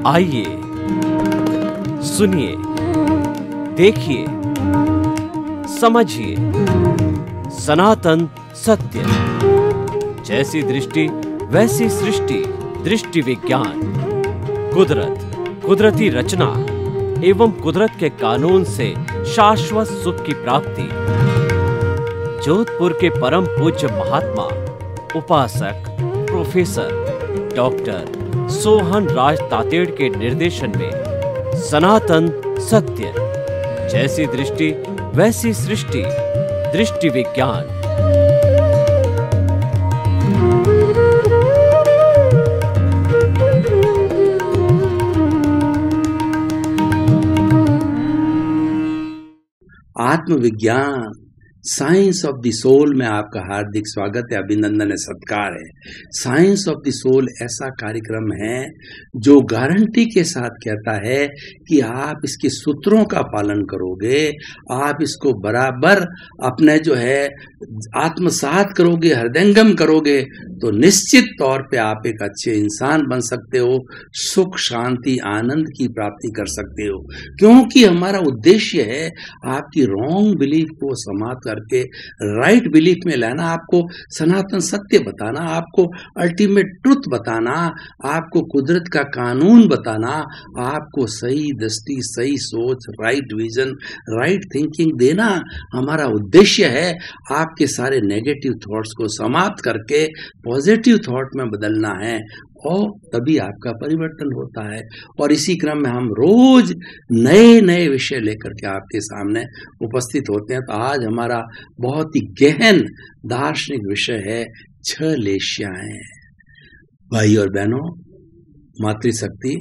आइए सुनिए, देखिए, समझिए सनातन सत्य। जैसी दृष्टि वैसी सृष्टि, दृष्टि विज्ञान। कुदरत, कुदरती रचना एवं कुदरत के कानून से शाश्वत सुख की प्राप्ति। जोधपुर के परम पूज्य महात्मा उपासक प्रोफेसर डॉक्टर सोहन राज तातेड़ के निर्देशन में सनातन सत्य। जैसी दृष्टि वैसी सृष्टि, दृष्टि विज्ञान। आत्मविज्ञान, साइंस ऑफ द सोल में आपका हार्दिक स्वागत है, अभिनंदन है, सत्कार है। साइंस ऑफ द सोल ऐसा कार्यक्रम है जो गारंटी के साथ कहता है कि आप इसके सूत्रों का पालन करोगे, आप इसको बराबर अपने जो है आत्मसात करोगे, हृदयंगम करोगे, तो निश्चित तौर पे आप एक अच्छे इंसान बन सकते हो, सुख शांति आनंद की प्राप्ति कर सकते हो। क्योंकि हमारा उद्देश्य है आपकी रॉन्ग बिलीफ को समाप्त करके राइट बिलीफ में लाना, आपको सनातन सत्य बताना, आपको अल्टीमेट ट्रुथ बताना, आपको कुदरत का कानून बताना, आपको सही दृष्टि, सही सोच, राइट विजन, राइट थिंकिंग देना हमारा उद्देश्य है। आपके सारे नेगेटिव थॉट्स को समाप्त करके पॉजिटिव थॉट में बदलना है, और तभी आपका परिवर्तन होता है। और इसी क्रम में हम रोज नए नए विषय लेकर के आपके सामने उपस्थित होते हैं। तो आज हमारा बहुत ही गहन दार्शनिक विषय है 6 लेश्याएं। भाई और बहनों, मातृशक्ति,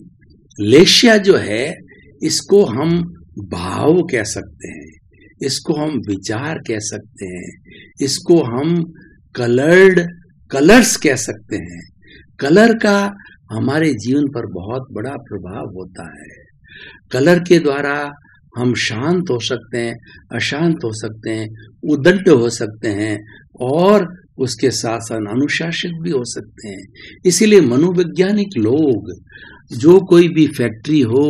लेश्या जो है इसको हम भाव कह सकते हैं, इसको हम विचार कह सकते हैं, इसको हम कलर्स कह सकते हैं। कलर का हमारे जीवन पर बहुत बड़ा प्रभाव होता है। कलर के द्वारा हम शांत हो सकते हैं, अशांत हो सकते हैं, उद्दंड हो सकते हैं, और उसके साथ साथ अनुशासित भी हो सकते हैं। इसीलिए मनोवैज्ञानिक लोग, जो कोई भी फैक्ट्री हो,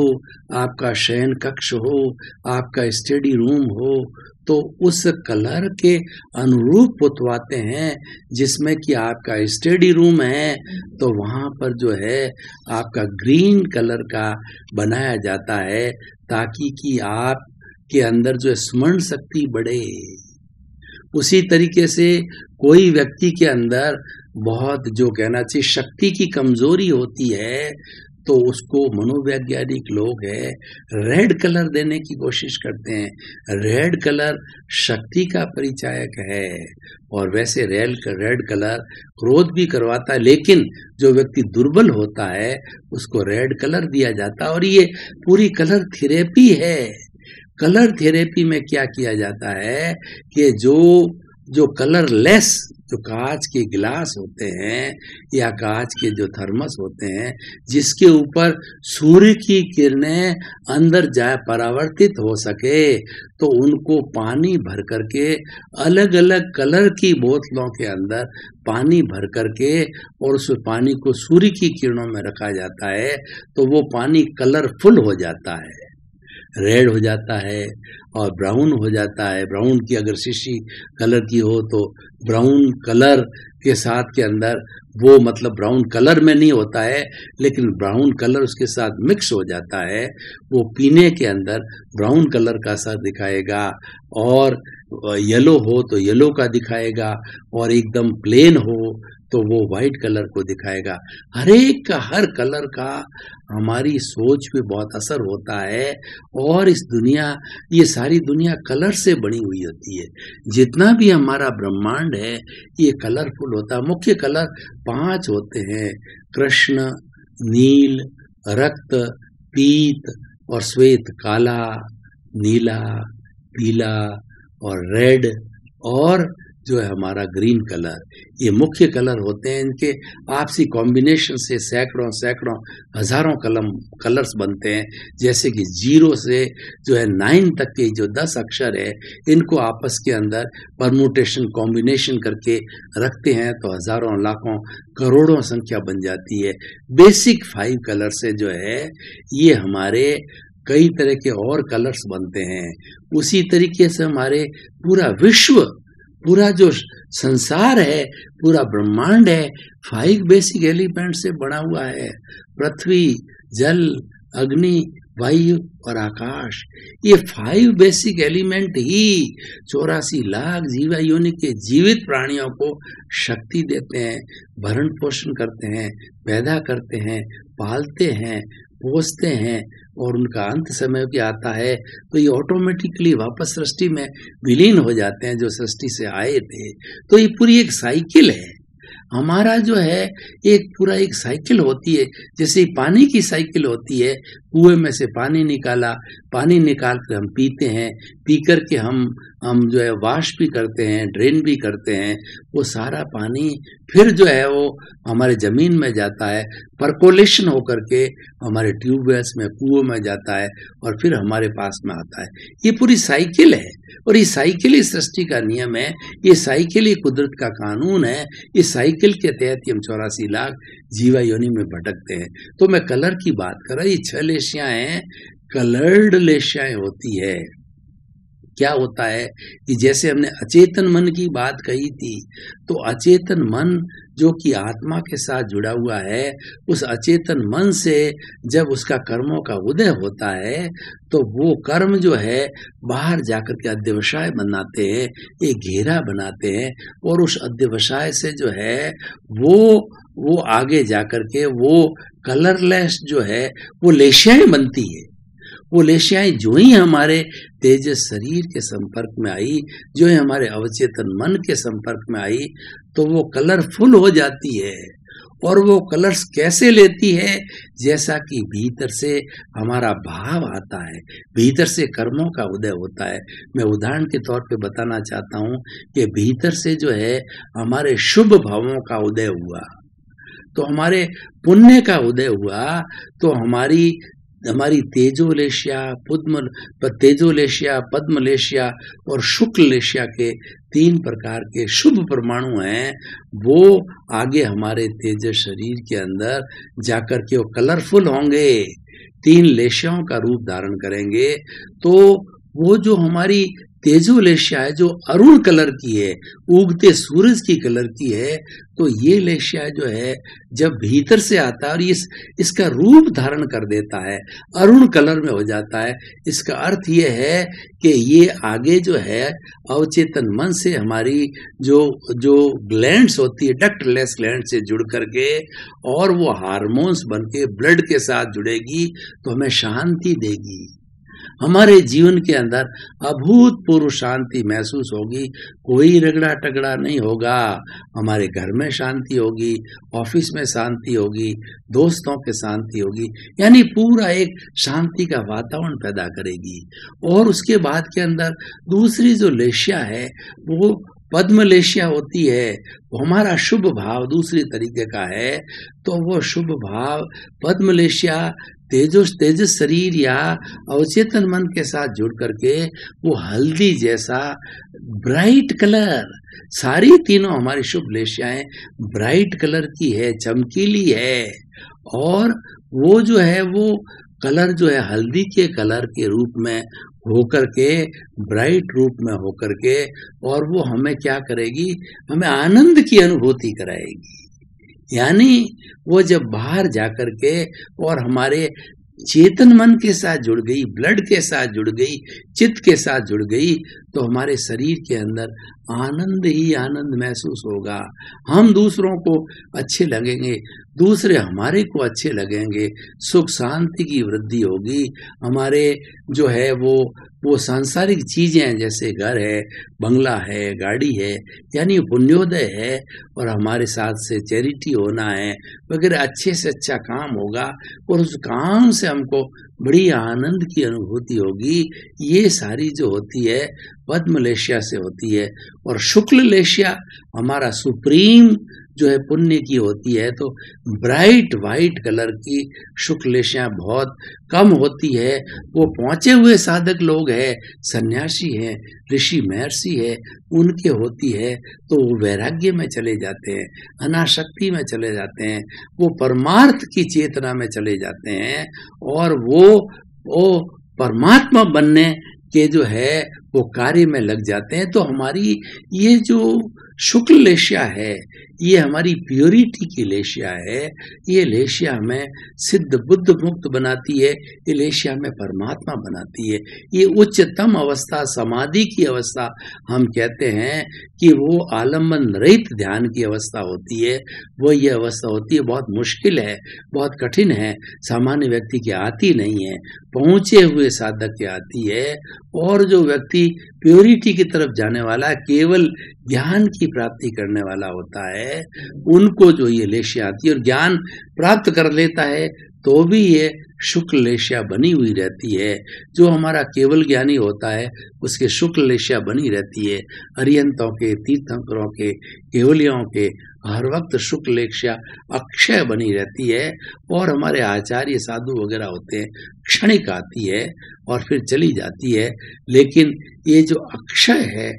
आपका शयन कक्ष हो, आपका स्टडी रूम हो, तो उस कलर के अनुरूप पुतवाते हैं। जिसमें कि आपका स्टडी रूम है तो वहां पर जो है आपका ग्रीन कलर का बनाया जाता है, ताकि कि आपके अंदर जो स्मरण शक्ति बढ़े। उसी तरीके से कोई व्यक्ति के अंदर बहुत जो कहना चाहिए शक्ति की कमजोरी होती है, तो उसको मनोवैज्ञानिक लोग है रेड कलर देने की कोशिश करते हैं। रेड कलर शक्ति का परिचायक है, और वैसे रेड कलर क्रोध भी करवाता है, लेकिन जो व्यक्ति दुर्बल होता है उसको रेड कलर दिया जाता है। और ये पूरी कलर थेरेपी है। कलर थेरेपी में क्या किया जाता है कि जो कलरलेस, जो कांच के गिलास होते हैं या कांच के जो थर्मस होते हैं, जिसके ऊपर सूर्य की किरणें अंदर जाए, परावर्तित हो सके, तो उनको पानी भर करके अलग अलग कलर की बोतलों के अंदर पानी भर करके और उस पानी को सूर्य की किरणों में रखा जाता है, तो वो पानी कलरफुल हो जाता है, रेड हो जाता है और ब्राउन हो जाता है। ब्राउन की अगर शीशी कलर की हो तो ब्राउन कलर के साथ के अंदर वो मतलब ब्राउन कलर में नहीं होता है, लेकिन ब्राउन कलर उसके साथ मिक्स हो जाता है। वो पीने के अंदर ब्राउन कलर का सा दिखाएगा, और येलो हो तो येलो का दिखाएगा, और एकदम प्लेन हो तो वो व्हाइट कलर को दिखाएगा। हर कलर का हमारी सोच पे बहुत असर होता है, और ये सारी दुनिया कलर से बनी हुई होती है। जितना भी हमारा ब्रह्मांड है ये कलरफुल होता है। मुख्य कलर 5 होते हैं: कृष्ण, नील, रक्त, पीत और श्वेत। काला, नीला, पीला और रेड, और जो है हमारा ग्रीन कलर, ये मुख्य कलर होते हैं। इनके आपसी कॉम्बिनेशन से सैकड़ों हजारों कलर्स बनते हैं। जैसे कि 0 से जो है 9 तक के जो 10 अक्षर है, इनको आपस के अंदर परम्यूटेशन कॉम्बिनेशन करके रखते हैं तो हजारों लाखों करोड़ों संख्या बन जाती है। बेसिक 5 कलर से जो है ये हमारे कई तरह के और कलर्स बनते हैं। उसी तरीके से हमारे पूरा विश्व, पूरा जो संसार है, पूरा ब्रह्मांड है, 5 बेसिक एलिमेंट से बना हुआ है। पृथ्वी, जल, अग्नि, वायु और आकाश, ये 5 बेसिक एलिमेंट ही 84 लाख जीवा योनि के जीवित प्राणियों को शक्ति देते हैं, भरण पोषण करते हैं, पैदा करते हैं, पालते हैं, पोसते हैं, और उनका अंत समय भी आता है तो ये ऑटोमेटिकली वापस सृष्टि में विलीन हो जाते हैं जो सृष्टि से आए थे। तो ये पूरी एक साइकिल है। हमारा जो है एक पूरा एक साइकिल होती है, जैसे पानी की साइकिल होती है। कुएं में से पानी निकाला, पानी निकाल कर हम पीते हैं, पी कर के हम जो है वाश भी करते हैं, ड्रेन भी करते हैं। वो सारा पानी फिर जो है वो हमारे जमीन में जाता है, परकोलेशन होकर के हमारे ट्यूबवेल्स में, कुओं में जाता है और फिर हमारे पास में आता है। ये पूरी साइकिल है और ये साइकिल ही सृष्टि का नियम है, ये साइकिल ही कुदरत का कानून है। इस साइकिल के तहत हम 84 लाख जीवा योनि में भटकते हैं। तो मैं कलर की बात कर रहा हूं, ये 6 लेशियां हैं, कलर्ड लेशियां होती है। क्या होता है कि जैसे हमने अचेतन मन की बात कही थी, तो अचेतन मन जो कि आत्मा के साथ जुड़ा हुआ है, उस अचेतन मन से जब उसका कर्मों का उदय होता है तो वो कर्म जो है बाहर जाकर के अध्यवसाय बनाते हैं, एक घेरा बनाते हैं, और उस अध्यवसाय से जो है वो आगे जाकर के वो कलरलेस जो है वो लेशियाएं बनती है। वो लेशियाएं जो ही हमारे तेजस शरीर के संपर्क में आई, जो ही हमारे अवचेतन मन के संपर्क में आई, तो वो कलरफुल हो जाती है। और वो कलर्स कैसे लेती है? जैसा कि भीतर से हमारा भाव आता है, भीतर से कर्मों का उदय होता है। मैं उदाहरण के तौर पे बताना चाहता हूँ कि भीतर से जो है हमारे शुभ भावों का उदय हुआ, तो हमारे पुण्य का उदय हुआ, तो हमारी तेजोलेशिया, पद्मलेशिया और शुक्ललेशिया के 3 प्रकार के शुभ परमाणु हैं। वो आगे हमारे तेजस शरीर के अंदर जाकर के वो कलरफुल होंगे, 3 लेशियाओं का रूप धारण करेंगे। तो वो जो हमारी तेजोलेशिया है, जो अरुण कलर की है, उगते सूरज की कलर की है, तो ये लेशिया जो है जब भीतर से आता है और इसका रूप धारण कर देता है, अरुण कलर में हो जाता है। इसका अर्थ ये है कि ये आगे जो है अवचेतन मन से हमारी जो ग्लैंड्स होती है, डक्टलेस ग्लैंड से जुड़ करके, और वो हार्मोन्स बन के ब्लड के साथ जुड़ेगी तो हमें शांति देगी। हमारे जीवन के अंदर अभूतपूर्व शांति महसूस होगी, कोई रगड़ा टगड़ा नहीं होगा। हमारे घर में शांति होगी, ऑफिस में शांति होगी, दोस्तों के शांति होगी, यानी पूरा एक शांति का वातावरण पैदा करेगी। और उसके बाद के अंदर दूसरी जो लेशिया है वो पद्मलेशिया होती है। वो हमारा शुभ भाव दूसरी तरीके का है। तो वो शुभ भाव पद्मलेशिया तेजस शरीर या अवचेतन मन के साथ जुड़ करके वो हल्दी जैसा ब्राइट कलर, सारी तीनों हमारी शुभ लेशियाएं ब्राइट कलर की है, चमकीली है। और वो जो है वो कलर जो है हल्दी के कलर के रूप में होकर के, ब्राइट रूप में होकर के, और वो हमें क्या करेगी? हमें आनंद की अनुभूति कराएगी। यानी वो जब बाहर जाकर के और हमारे चेतन मन के साथ जुड़ गई, ब्लड के साथ जुड़ गई, चित्त के साथ जुड़ गई, तो हमारे शरीर के अंदर आनंद ही आनंद महसूस होगा। हम दूसरों को अच्छे लगेंगे, दूसरे हमारे को अच्छे लगेंगे, सुख शांति की वृद्धि होगी। हमारे जो है वो सांसारिक चीजें जैसे घर है, बंगला है, गाड़ी है, यानी पुण्योदय है, और हमारे साथ से चैरिटी होना है वगैरह, अच्छे से अच्छा काम होगा और उस काम से हमको बड़ी आनंद की अनुभूति होगी। ये सारी जो होती है पद्म लेशिया से होती है। और शुक्ल लेशिया हमारा सुप्रीम जो है पुण्य की होती है। तो ब्राइट वाइट कलर की शुक्ल लेशिया बहुत कम होती है। वो पहुंचे हुए साधक लोग हैं, सन्यासी हैं, ऋषि महर्षि है, उनके होती है तो वो वैराग्य में चले जाते हैं, अनासक्ति में चले जाते हैं, वो परमार्थ की चेतना में चले जाते हैं और वो परमात्मा बनने के जो है वो कार्य में लग जाते हैं। तो हमारी ये जो शुक्ल लेशिया है, ये हमारी प्योरिटी की लेशिया है। ये लेशिया हमें सिद्ध बुद्ध मुक्त बनाती है, ये लेशिया हमें परमात्मा बनाती है। ये उच्चतम अवस्था, समाधि की अवस्था हम कहते हैं कि वो आलम्बन रहित ध्यान की अवस्था होती है। वो ये अवस्था होती है, बहुत मुश्किल है, बहुत कठिन है, सामान्य व्यक्ति की आती नहीं है, पहुंचे हुए साधक की आती है। और जो व्यक्ति प्योरिटी की तरफ जाने वाला, केवल ज्ञान की प्राप्ति करने वाला होता है, उनको जो ये लेशिया आती है और ज्ञान प्राप्त कर लेता है तो भी ये शुक्ल लेशिया बनी हुई रहती है। जो हमारा केवल ज्ञानी होता है उसके शुक्ल लेशिया बनी रहती है। अरिहंतों के, तीर्थंकरों के, केवलियों के हर वक्त शुक्ल लेशिया अक्षय बनी रहती है। और हमारे आचार्य साधु वगैरह होते हैं, क्षणिक आती है और फिर चली जाती है। लेकिन ये जो अक्षय है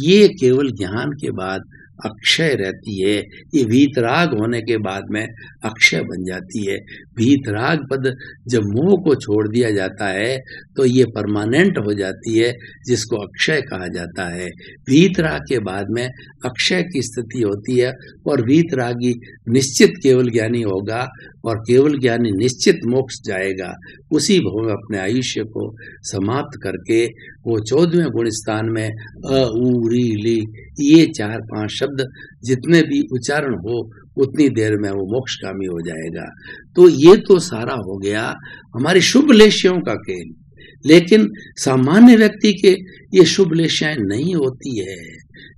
ये केवल ज्ञान के बाद अक्षय रहती है। ये वीतराग होने के बाद में अक्षय बन जाती है। वीतराग पद जब मोह को छोड़ दिया जाता है तो ये परमानेंट हो जाती है, जिसको अक्षय कहा जाता है। वीतराग के बाद में अक्षय की स्थिति होती है और वीतरागी निश्चित केवल ज्ञानी होगा और केवल ज्ञानी निश्चित मोक्ष जाएगा। उसी भाव में अपने आयुष्य को समाप्त करके वो 14वें गुण स्थान में अ, उ, री, ली, ये 4-5 शब्द जितने भी उच्चारण हो उतनी देर में वो मोक्षगामी हो जाएगा। तो ये तो सारा हो गया हमारी शुभ लेशियों का खेल। लेकिन सामान्य व्यक्ति के ये शुभ लेशियाएं नहीं होती है।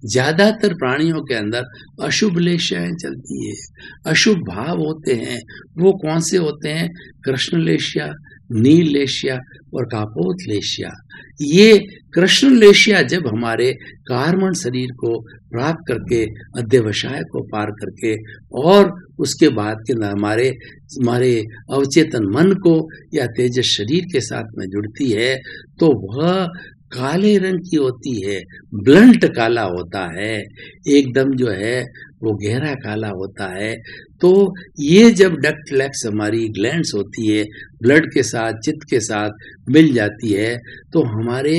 ज्यादातर प्राणियों के अंदर अशुभ लेशियाएं चलती है, अशुभ भाव होते हैं। वो कौन से होते हैं? कृष्ण लेशिया, नील लेशिया और कापोत लेशिया। ये कृष्ण लेशिया जब हमारे कार्मण शरीर को प्राप्त करके, अध्यवसाय को पार करके और उसके बाद के हमारे अवचेतन मन को या तेजस शरीर के साथ में जुड़ती है तो वह काले रंग की होती है, ब्लंट काला होता है, एकदम जो है वो गहरा काला होता है। तो ये जब डक्ट लेक्स हमारी ग्लैंड्स होती है, ब्लड के साथ, चित्त के साथ मिल जाती है तो हमारे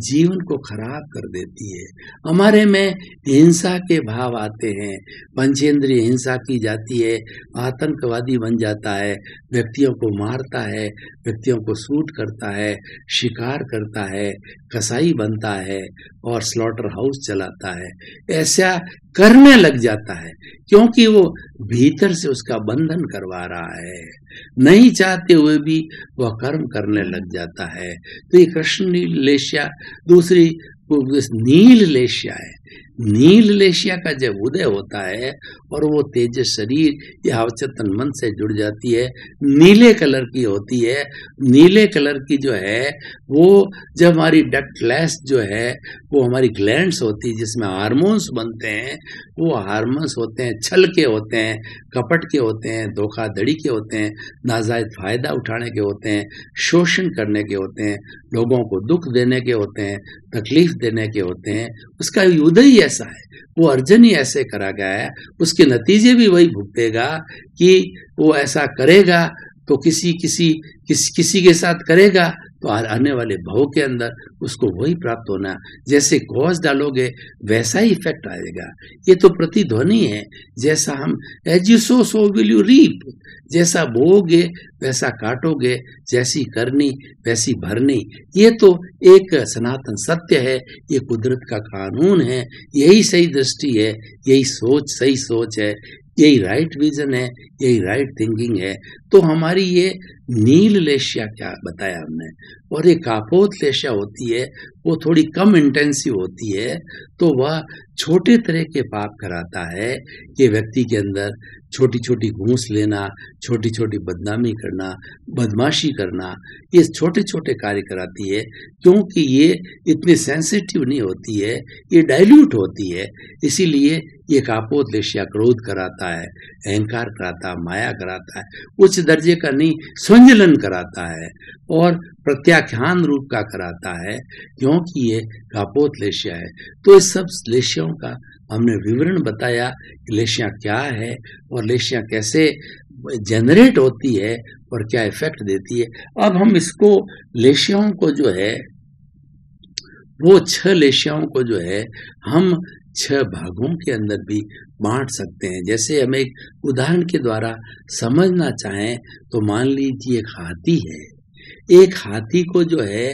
जीवन को खराब कर देती है। हमारे में हिंसा के भाव आते हैं, पंचेंद्रिय हिंसा की जाती है, आतंकवादी बन जाता है, व्यक्तियों को मारता है, व्यक्तियों को शूट करता है, शिकार करता है, कसाई बनता है और स्लॉटर हाउस चलाता है। ऐसा करने लग जाता है क्योंकि वो भीतर से उसका बंधन करवा रहा है, नहीं चाहते हुए भी वह कर्म करने लग जाता है। तो ये कृष्ण लेशिया। दूसरी नील लेशिया है। नील लेशिया का जब उदय होता है और वो तेजस शरीर या अवचेतन मन से जुड़ जाती है, नीले कलर की होती है। नीले कलर की जो है वो जब हमारी डक्टलेस जो है वो हमारी ग्लैंड्स होती है जिसमें हार्मोन्स बनते हैं, वो हार्मोन्स होते हैं, छल के होते हैं, कपट के होते हैं, धोखाधड़ी के होते हैं, नाजायज फायदा उठाने के होते हैं, शोषण करने के होते हैं, लोगों को दुख देने के होते हैं, तकलीफ देने के होते हैं। उसका उदय ही ऐसा है, वो अर्जन ही ऐसे करा गया है, उसके नतीजे भी वही भुगतेगा कि वो ऐसा करेगा तो किसी के साथ करेगा तो आने वाले भव के अंदर उसको वही प्राप्त होना। जैसे कॉज डालोगे वैसा ही इफेक्ट आएगा। ये तो प्रतिध्वनि है, जैसा हम as you sow so will you reap, जैसा बोओगे वैसा काटोगे, जैसी करनी वैसी भरनी। ये तो एक सनातन सत्य है, ये कुदरत का कानून है, यही सही दृष्टि है, यही सोच सही सोच है, यही राइट विजन है, यही राइट थिंकिंग है। तो हमारी ये नील लेशिया क्या बताया हमने, और ये कापोत लेशिया होती है वो थोड़ी कम इंटेंसिव होती है, तो वह छोटे तरह के पाप कराता है कि व्यक्ति के अंदर छोटी छोटी घूस लेना, छोटी छोटी बदनामी करना, बदमाशी करना, ये छोटे छोटे कार्य कराती है, क्योंकि ये इतनी सेंसिटिव नहीं होती है, ये डाइल्यूट होती है। इसीलिए ये कापोत लेशिया क्रोध कराता है, अहंकार कराता, माया कराता है, उच्च दर्जे का नहीं संजलन कराता है और प्रत्याख्यान रूप का कराता है, क्योंकि ये कापोत लेशिया है। तो इस सब लेशियाओं का हमने विवरण बताया कि लेशिया क्या है और लेशिया कैसे जनरेट होती है और क्या इफेक्ट देती है। अब हम इसको लेशियाओं को जो है वो 6 लेशियाओं को जो है हम 6 भागों के अंदर भी बांट सकते हैं। जैसे हम एक उदाहरण के द्वारा समझना चाहें तो मान लीजिए एक हाथी है। एक हाथी को जो है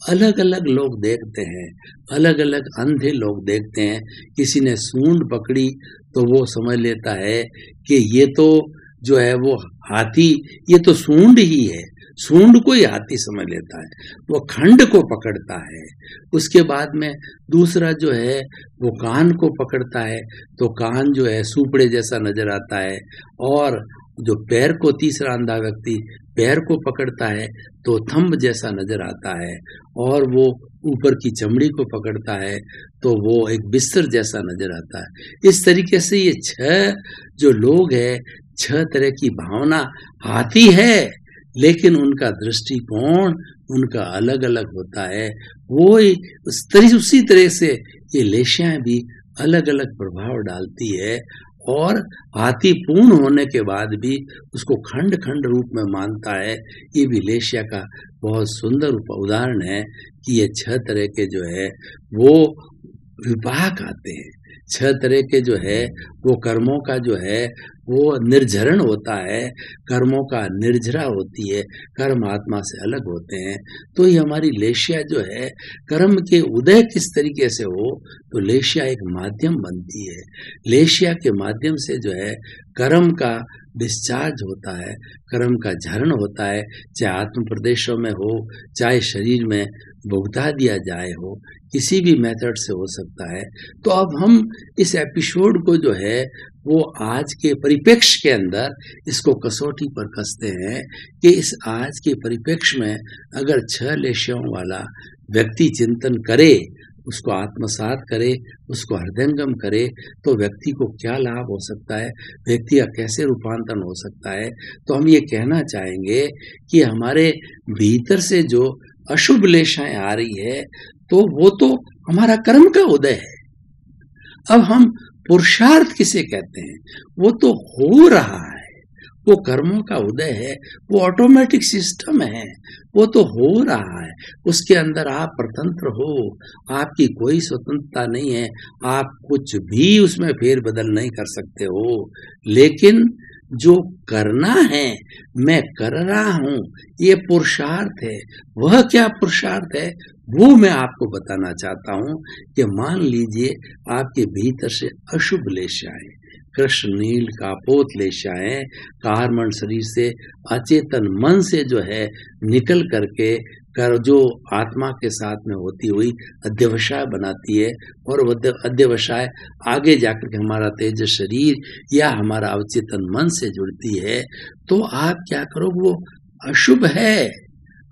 अलग अलग लोग देखते हैं, अलग अलग अंधे लोग देखते हैं। किसी ने सूंड पकड़ी तो वो समझ लेता है कि ये तो जो है वो हाथी, ये तो सूंड ही है, सूंड को ही हाथी समझ लेता है, वो खंड को पकड़ता है। उसके बाद में दूसरा जो है वो कान को पकड़ता है, तो कान जो है सुपड़े जैसा नजर आता है। और जो पैर को, तीसरा अंधा व्यक्ति पैर को पकड़ता है तो थंब जैसा नजर आता है। और वो ऊपर की चमड़ी को पकड़ता है तो वो एक बिस्तर जैसा नजर आता है। इस तरीके से ये 6 जो लोग हैं, 6 तरह की भावना हाथी है, लेकिन उनका दृष्टिकोण उनका अलग अलग होता है। वो उसी तरह से ये लेशियां भी अलग अलग प्रभाव डालती है। और हाथी पूर्ण होने के बाद भी उसको खंड खंड रूप में मानता है। ये भी लेशिया का बहुत सुंदर उदाहरण है कि ये 6 तरह के जो है वो विभाग आते हैं। 6 तरह के जो है वो कर्मों का जो है वो निर्झरण होता है, कर्मों का निर्झरा होती है, कर्म आत्मा से अलग होते हैं। तो ये हमारी लेशिया जो है कर्म के उदय किस तरीके से हो, तो लेशिया एक माध्यम बनती है। लेशिया के माध्यम से जो है कर्म का डिस्चार्ज होता है, कर्म का झरण होता है, चाहे आत्म प्रदेशों में हो, चाहे शरीर में भुगता दिया जाए हो, किसी भी मेथड से हो सकता है। तो अब हम इस एपिसोड को जो है वो आज के परिप्रेक्ष्य के अंदर इसको कसौटी पर कसते हैं कि इस आज के परिप्रेक्ष्य में अगर 6 लेशियाओं वाला व्यक्ति चिंतन करे, उसको आत्मसात करे, उसको हृदयंगम करे, तो व्यक्ति को क्या लाभ हो सकता है, व्यक्ति का कैसे रूपांतरण हो सकता है। तो हम ये कहना चाहेंगे कि हमारे भीतर से जो अशुभ लेशाएं आ रही है तो वो तो हमारा कर्म का उदय है। अब हम पुरुषार्थ किसे कहते हैं, वो तो हो रहा है, वो कर्मों का उदय है, वो ऑटोमेटिक सिस्टम है, वो तो हो रहा है। उसके अंदर आप स्वतंत्र हो, आपकी कोई स्वतंत्रता नहीं है, आप कुछ भी उसमें फेरबदल नहीं कर सकते हो। लेकिन जो करना है, मैं कर रहा हूं, ये पुरुषार्थ है। वह क्या पुरुषार्थ है वो मैं आपको बताना चाहता हूं कि मान लीजिए आपके भीतर से अशुभ लेशाएं, कृष्ण नील कापोत लेशाएं कारमण शरीर से, अचेतन मन से जो है निकल करके कर जो आत्मा के साथ में होती हुई अध्यवसाय बनाती है, और वह अध्यवसाय आगे जाकर के हमारा तेज शरीर या हमारा अवचेतन मन से जुड़ती है। तो आप क्या करो, वो अशुभ है,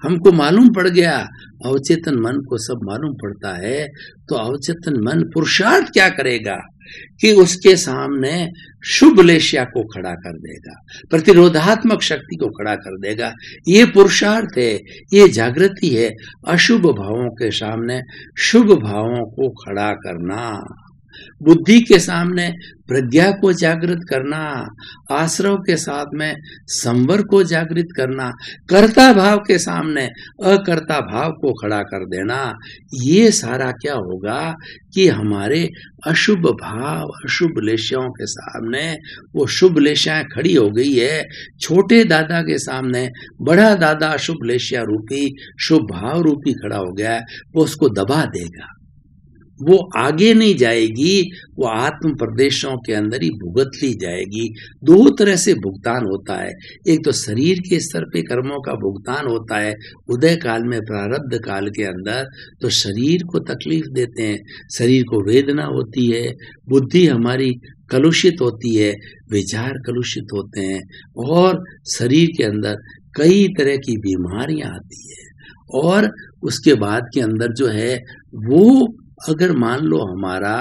हमको मालूम पड़ गया, अवचेतन मन को सब मालूम पड़ता है। तो अवचेतन मन पुरुषार्थ क्या करेगा कि उसके सामने शुभ लेशिया को खड़ा कर देगा, प्रतिरोधात्मक शक्ति को खड़ा कर देगा। ये पुरुषार्थ है, ये जागृति है, अशुभ भावों के सामने शुभ भावों को खड़ा करना, बुद्धि के सामने प्रज्ञा को जागृत करना, आश्रव के साथ में संवर को जागृत करना, कर्ता भाव के सामने अकर्ता भाव को खड़ा कर देना। ये सारा क्या होगा कि हमारे अशुभ भाव, अशुभ लेशियाओं के सामने वो शुभ लेशियाएं खड़ी हो गई है। छोटे दादा के सामने बड़ा दादा अशुभ लेशिया रूपी, शुभ भाव रूपी खड़ा हो गया है, वो उसको दबा देगा, वो आगे नहीं जाएगी, वो आत्म प्रदेशों के अंदर ही भुगत ली जाएगी। दो तरह से भुगतान होता है, एक तो शरीर के स्तर पे कर्मों का भुगतान होता है उदय काल में, प्रारब्ध काल के अंदर तो शरीर को तकलीफ देते हैं, शरीर को वेदना होती है, बुद्धि हमारी कलुषित होती है, विचार कलुषित होते हैं और शरीर के अंदर कई तरह की बीमारियां आती है। और उसके बाद के अंदर जो है वो अगर मान लो हमारा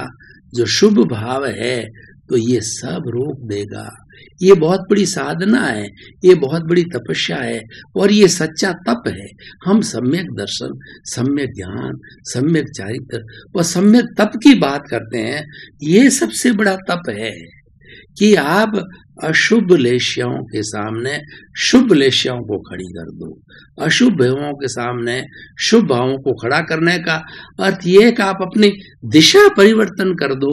जो शुभ भाव है तो ये सब रोक देगा। ये बहुत बड़ी साधना है, ये बहुत बड़ी तपस्या है और ये सच्चा तप है। हम सम्यक दर्शन, सम्यक ज्ञान, सम्यक चारित्र और सम्यक तप की बात करते हैं। ये सबसे बड़ा तप है कि आप अशुभ लेश्याओं के सामने शुभ लेश्याओं को खड़ी कर दो। अशुभ भावों के सामने शुभ भावों को खड़ा करने का अर्थ ये है कि आप अपनी दिशा परिवर्तन कर दो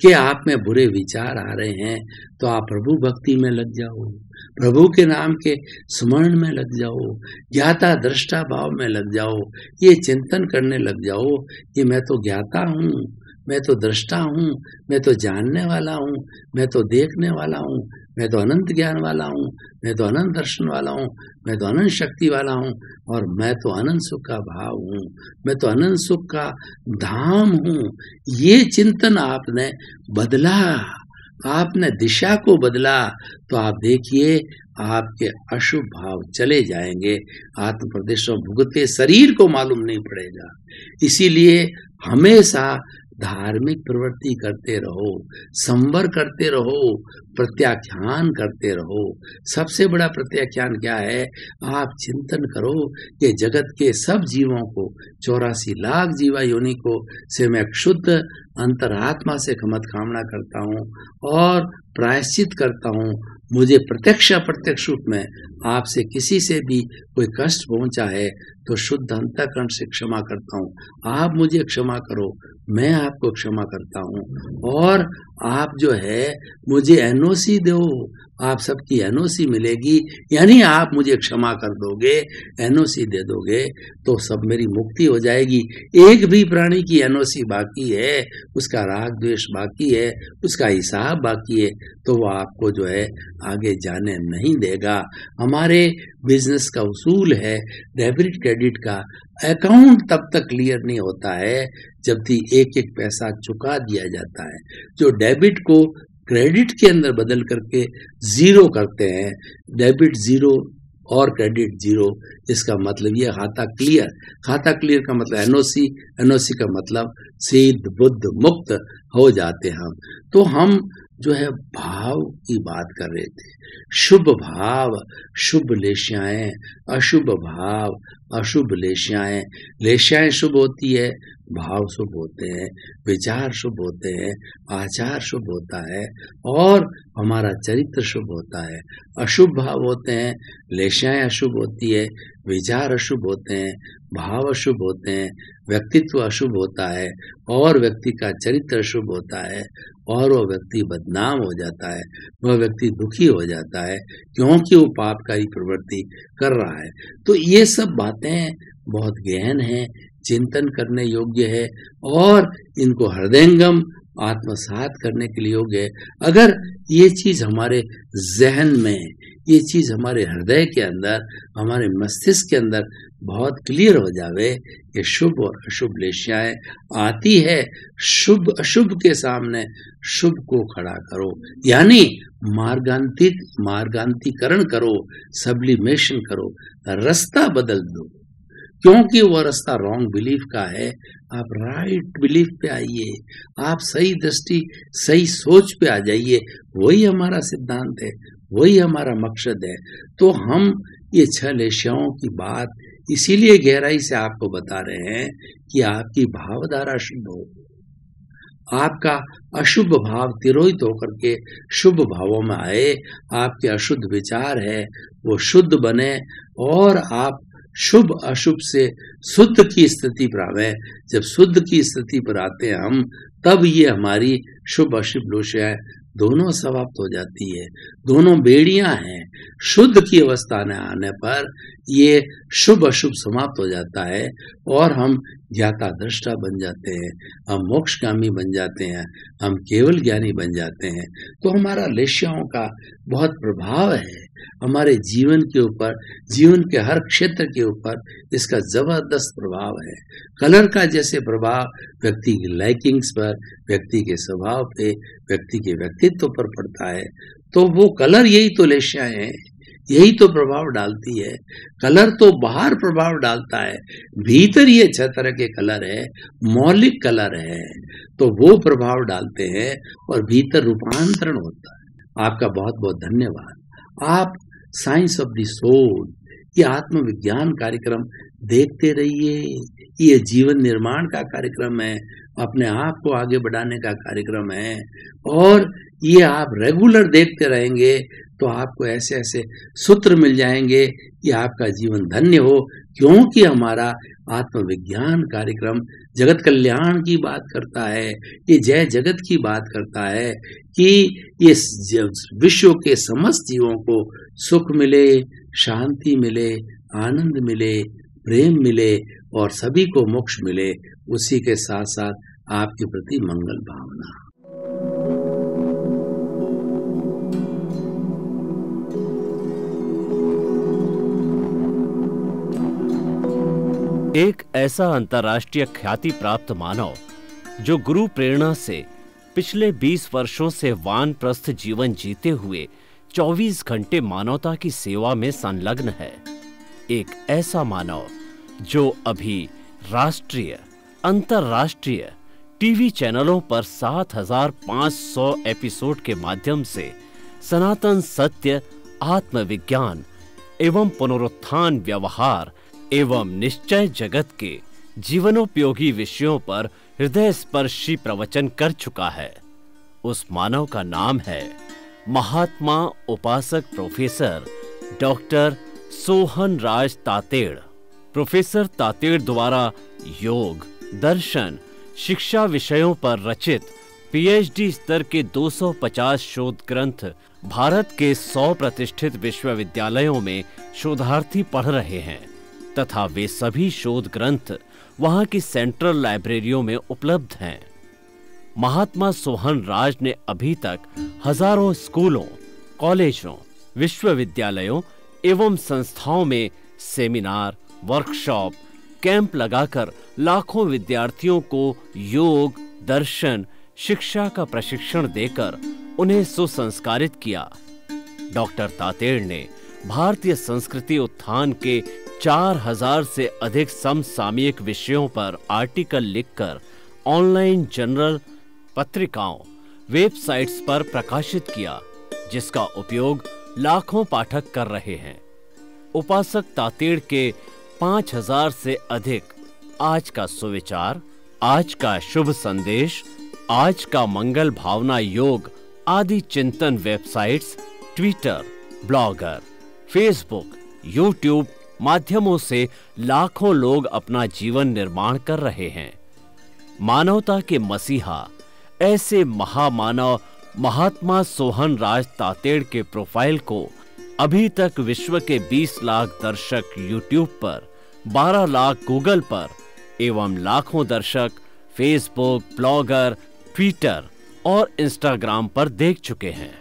कि आप में बुरे विचार आ रहे हैं तो आप प्रभु भक्ति में लग जाओ, प्रभु के नाम के स्मरण में लग जाओ, ज्ञाता दृष्टा भाव में लग जाओ, ये चिंतन करने लग जाओ कि मैं तो ज्ञाता हूँ, मैं तो दृष्टा हूँ, मैं तो जानने वाला हूँ, मैं तो देखने वाला हूँ, मैं तो अनंत ज्ञान वाला हूँ, मैं तो अनंत दर्शन वाला हूँ, मैं तो अनंत शक्ति वाला हूँ और मैं तो अनंत सुख का भाव हूँ, मैं तो अनंत सुख का धाम हूँ। ये चिंतन आपने बदला, आपने दिशा को बदला तो आप देखिए आपके अशुभ भाव चले जाएंगे, आत्म प्रदेशों भुगते शरीर को मालूम नहीं पड़ेगा। इसीलिए हमेशा धार्मिक प्रवृत्ति करते रहो, संवर करते रहो, प्रत्याख्यान करते रहो। सबसे बड़ा प्रत्याख्यान क्या है? आप चिंतन करो कि जगत के सब जीवों को 84 लाख जीवा योनि को से मैं शुद्ध अंतरात्मा से क्षमत कामना करता हूँ और प्रायश्चित करता हूँ। मुझे प्रत्यक्ष अप्रत्यक्ष रूप में आपसे किसी से भी कोई कष्ट पहुंचा है तो शुद्ध अंतःकरण से क्षमा करता हूँ। आप मुझे क्षमा करो, मैं आपको क्षमा करता हूँ और आप जो है मुझे एनओसी दो, आप सबकी एनओसी मिलेगी, यानी आप मुझे क्षमा कर दोगे, एनओसी दे दोगे तो सब मेरी मुक्ति हो जाएगी। एक भी प्राणी की एनओसी बाकी है, उसका राग द्वेष बाकी है, उसका हिसाब बाकी है तो वो आपको जो है आगे जाने नहीं देगा। हमारे बिजनेस का उसूल है डेबिट क्रेडिट का, अकाउंट तब तक क्लियर नहीं होता है जब तक एक एक पैसा चुका दिया जाता है। जो डेबिट को क्रेडिट के अंदर बदल करके जीरो करते हैं, डेबिट जीरो और क्रेडिट जीरो, इसका मतलब ये खाता क्लियर। खाता क्लियर का मतलब एनओसी, एनओसी का मतलब सिद्ध बुद्ध मुक्त हो जाते हम। तो हम जो है भाव की बात कर रहे थे, शुभ भाव, शुभ लेश्याएं, अशुभ भाव, अशुभ लेश्याएं। लेश्याएं शुभ होती है, भाव शुभ होते हैं, विचार शुभ होते हैं, आचार शुभ होता है और हमारा चरित्र शुभ होता है। अशुभ भाव होते हैं, लेश्याएं अशुभ होती है, विचार अशुभ होते हैं, भाव अशुभ होते हैं, व्यक्तित्व अशुभ होता है और व्यक्ति का चरित्र अशुभ होता है और वह व्यक्ति बदनाम हो जाता है, वह व्यक्ति दुखी हो जाता है क्योंकि वो पाप का ही प्रवृत्ति कर रहा है। तो ये सब बातें बहुत गहन हैं, चिंतन करने योग्य है और इनको हृदयंगम आत्मसात करने के लिए योग्य है। अगर ये चीज हमारे जहन में, ये चीज हमारे हृदय के अंदर, हमारे मस्तिष्क के अंदर बहुत क्लियर हो जावे कि शुभ और अशुभ लेश्याएं आती है, शुभ अशुभ के सामने शुभ को खड़ा करो, यानी मार्गांतिकरण करो, सब्लिमेशन करो, रास्ता बदल दो क्योंकि वो रास्ता रॉन्ग बिलीफ का है। आप राइट बिलीफ पे आइए, आप सही दृष्टि, सही सोच पे आ जाइए। वही हमारा सिद्धांत है, वही हमारा मकसद है। तो हम ये 6 लेश्याओं की बात इसीलिए गहराई से आपको बता रहे हैं कि आपकी भावधारा शुद्ध हो, आपका अशुभ भाव तिरोहित होकर के शुभ भावों में आए, आपके अशुद्ध विचार है वो शुद्ध बने और आप शुभ अशुभ से शुद्ध की स्थिति पर आवे। जब शुद्ध की स्थिति पर आते हैं हम, तब ये हमारी शुभ अशुभ लेश्याएं दोनों समाप्त हो जाती है, दोनों बेड़ियां हैं। शुद्ध की अवस्था में आने पर ये शुभ अशुभ समाप्त हो जाता है और हम ज्ञाता दृष्टा बन जाते हैं, हम मोक्षगामी बन जाते हैं, हम केवल ज्ञानी बन जाते हैं, तो हमारा लेश्याओं का बहुत प्रभाव है हमारे जीवन के ऊपर, जीवन के हर क्षेत्र के ऊपर इसका जबरदस्त प्रभाव है। कलर का जैसे प्रभाव व्यक्ति की लाइकिंग्स पर, व्यक्ति के स्वभाव पे, व्यक्ति के व्यक्तित्व पर पड़ता है, तो वो कलर यही तो लेश्याएं हैं, यही तो प्रभाव डालती है। कलर तो बाहर प्रभाव डालता है, भीतर ये 6 तरह के कलर है, मौलिक कलर है, तो वो प्रभाव डालते हैं और भीतर रूपांतरण होता है। आपका बहुत बहुत धन्यवाद। आप साइंस ऑफ द सोल ये आत्मविज्ञान कार्यक्रम देखते रहिए। ये जीवन निर्माण का कार्यक्रम है, अपने आप को आगे बढ़ाने का कार्यक्रम है, और ये आप रेगुलर देखते रहेंगे तो आपको ऐसे ऐसे सूत्र मिल जाएंगे कि आपका जीवन धन्य हो, क्योंकि हमारा आत्मविज्ञान कार्यक्रम जगत कल्याण की बात करता है, ये जय जगत की बात करता है कि ये विश्व के समस्त जीवों को सुख मिले, शांति मिले, आनंद मिले, प्रेम मिले और सभी को मोक्ष मिले। उसी के साथ साथ आपके प्रति मंगल भावना। एक ऐसा अंतर्राष्ट्रीय ख्याति प्राप्त मानव जो गुरु प्रेरणा से पिछले 20 वर्षों से वानप्रस्थ जीवन जीते हुए 24 घंटे मानवता की सेवा में संलग्न है। एक ऐसा मानव जो अभी राष्ट्रीय, अंतर्राष्ट्रीय टीवी चैनलों पर 7,500 एपिसोड के माध्यम से सनातन सत्य, आत्मविज्ञान एवं पुनरुत्थान व्यवहार एवं निश्चय जगत के जीवनोपयोगी विषयों पर हृदय स्पर्शी प्रवचन कर चुका है। उस मानव का नाम है महात्मा उपासक प्रोफेसर डॉक्टर सोहन राज तातेड़। प्रोफेसर तातेड़ द्वारा योग, दर्शन, शिक्षा विषयों पर रचित पीएचडी स्तर के 250 शोध ग्रंथ भारत के 100 प्रतिष्ठित विश्वविद्यालयों में शोधार्थी पढ़ रहे हैं तथा वे सभी शोध ग्रंथ वहां की सेंट्रल लाइब्रेरियों में उपलब्ध हैं। महात्मा सोहन राज ने अभी तक हजारों स्कूलों, कॉलेजों, विश्वविद्यालयों एवं संस्थाओं में सेमिनार, वर्कशॉप, कैंप लगाकर लाखों विद्यार्थियों को योग, दर्शन, शिक्षा का प्रशिक्षण देकर उन्हें सुसंस्कारित किया। डॉक्टर तातेड़ ने भारतीय संस्कृति उत्थान के 4000 से अधिक समसामयिक विषयों पर आर्टिकल लिखकर ऑनलाइन जर्नल, पत्रिकाओं, वेबसाइट्स पर प्रकाशित किया, जिसका उपयोग लाखों पाठक कर रहे हैं। उपासक तातेड़ के 5000 से अधिक आज का सुविचार, आज का शुभ संदेश, आज का मंगल भावना योग आदि चिंतन websites, Twitter, blogger, Facebook, YouTube माध्यमों से लाखों लोग अपना जीवन निर्माण कर रहे हैं। मानवता के मसीहा ऐसे महामानव महात्मा सोहन राज तातेड़ के प्रोफाइल को अभी तक विश्व के 20 लाख दर्शक यूट्यूब पर, 12 लाख गूगल पर एवं लाखों दर्शक फेसबुक, ब्लॉगर, ट्विटर और इंस्टाग्राम पर देख चुके हैं।